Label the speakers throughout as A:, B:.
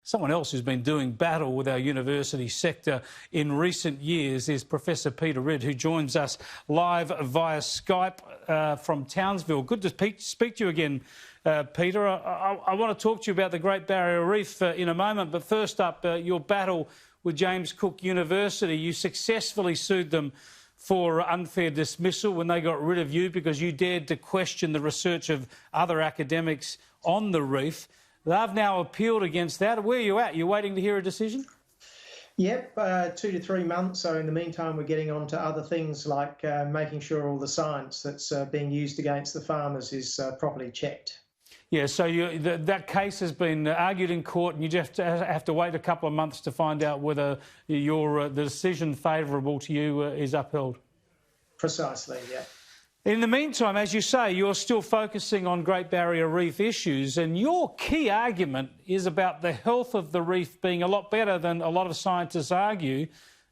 A: Someone else who's been doing battle with our university sector in recent years is Professor Peter Ridd, who joins us live via Skype from Townsville. Good to speak to you again, Peter. I want to talk to you about the Great Barrier Reef in a moment, but first up, your battle with James Cook University. You successfully sued them for unfair dismissal when they got rid of you because you dared to question the research of other academics on the reef. They've now appealed against that. Where are you at? You're waiting to hear a decision?
B: Yep, 2 to 3 months. So in the meantime, we're getting on to other things like making sure all the science that's being used against the farmers is properly checked.
A: Yeah, so that case has been argued in court and you just have to wait a couple of months to find out whether the decision favourable to you is upheld.
B: Precisely, yeah.
A: In the meantime, as you say, you're still focusing on Great Barrier Reef issues, and your key argument is about the health of the reef being a lot better than a lot of scientists argue,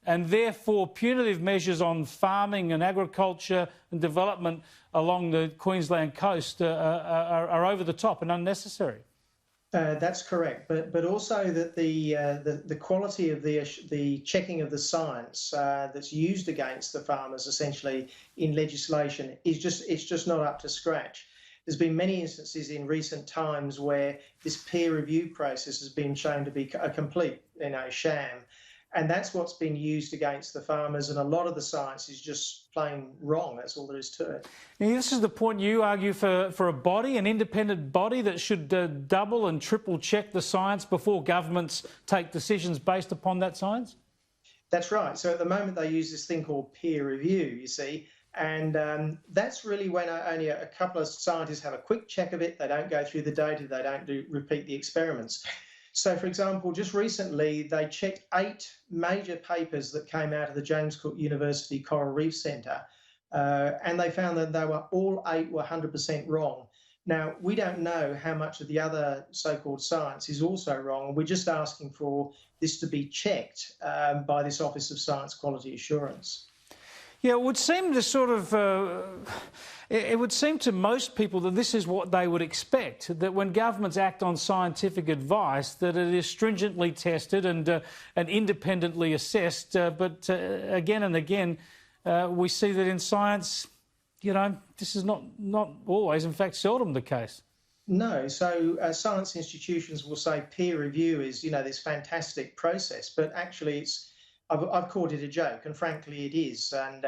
A: and therefore punitive measures on farming and agriculture and development along the Queensland coast are over the top and unnecessary.
B: That's correct, but also that the quality of the checking of the science that's used against the farmers essentially in legislation is just not up to scratch. There's been many instances in recent times where this peer review process has been shown to be a complete, sham. And that's what's been used against the farmers, and a lot of the science is just plain wrong. That's all there is to it.
A: Now, this is the point you argue for a body, an independent body that should double and triple check the science before governments take decisions based upon that science?
B: That's right. So at the moment they use this thing called peer review, you see, and that's really when only a couple of scientists have a quick check of it. They don't go through the data, they don't repeat the experiments. So, for example, just recently, they checked 8 major papers that came out of the James Cook University Coral Reef Centre, and they found that all 8 were 100% wrong. Now, we don't know how much of the other so-called science is also wrong. We're just asking for this to be checked by this Office of Science Quality Assurance.
A: Yeah, it would seem to it would seem to most people that this is what they would expect, that when governments act on scientific advice, that it is stringently tested and independently assessed. But again and again, we see that in science, this is not always, in fact, seldom the case.
B: No, so science institutions will say peer review is, this fantastic process, but actually I've called it a joke, and frankly it is. And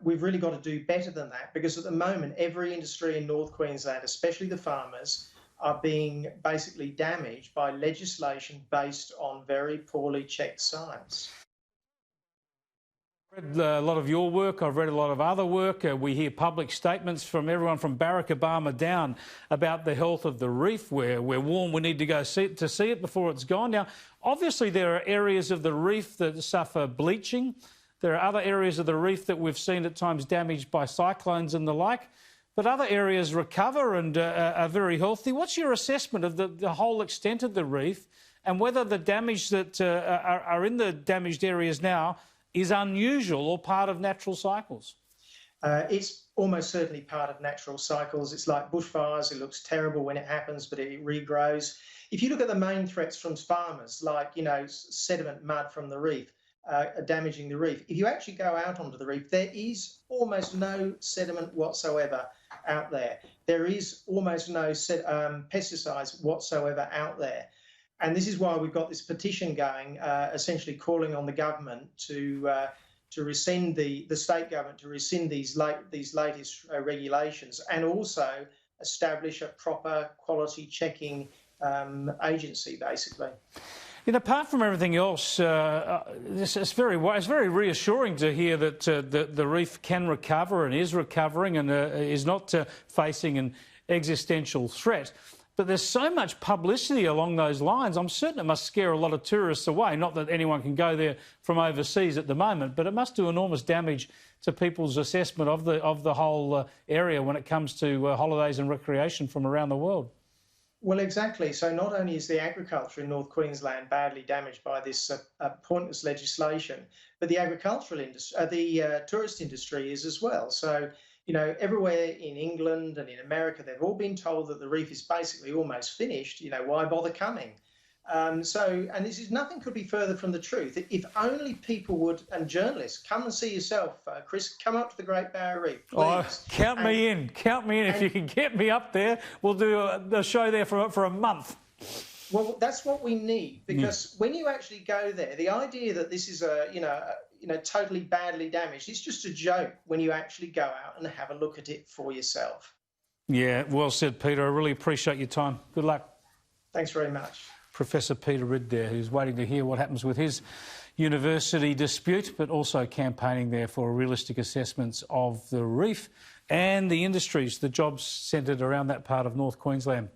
B: we've really got to do better than that, because at the moment, every industry in North Queensland, especially the farmers, are being basically damaged by legislation based on very poorly checked science.
A: I've read a lot of your work, I've read a lot of other work. We hear public statements from everyone from Barack Obama down about the health of the reef. We're warned we need to go see it before it's gone. Now, obviously there are areas of the reef that suffer bleaching. There are other areas of the reef that we've seen at times damaged by cyclones and the like, but other areas recover and are very healthy. What's your assessment of the whole extent of the reef and whether the damage that are in the damaged areas now is unusual or part of natural cycles?
B: It's almost certainly part of natural cycles. It's like bushfires. It looks terrible when it happens, but it regrows. If you look at the main threats from farmers, like, sediment mud from the reef, damaging the reef. If you actually go out onto the reef, there is almost no sediment whatsoever out there. There is almost no pesticides whatsoever out there. And this is why we've got this petition going, essentially calling on the government to rescind the state government to rescind these latest regulations, and also establish a proper quality checking agency, basically.
A: Apart from everything else, it's very reassuring to hear that the reef can recover and is recovering and is not facing an existential threat. But there's so much publicity along those lines. I'm certain it must scare a lot of tourists away. Not that anyone can go there from overseas at the moment, but it must do enormous damage to people's assessment of the whole area when it comes to holidays and recreation from around the world.
B: Well, exactly. So not only is the agriculture in North Queensland badly damaged by this pointless legislation, but the agricultural industry, the tourist industry is as well. So, everywhere in England and in America, they've all been told that the reef is basically almost finished. Why bother coming? And this is nothing could be further from the truth. If only people would, and journalists, come and see yourself, Chris, come up to the Great Barrier Reef, please.
A: Oh, count me in. If you can get me up there, we'll do a show there for a month.
B: Well, that's what we need, because when you actually go there, the idea that this is totally badly damaged, it's just a joke when you actually go out and have a look at it for yourself. Yeah,
A: well said, Peter. I really appreciate your time. Good luck.
B: Thanks very much.
A: Professor Peter Ridd there, who's waiting to hear what happens with his university dispute, but also campaigning there for realistic assessments of the reef and the industries, the jobs centred around that part of North Queensland.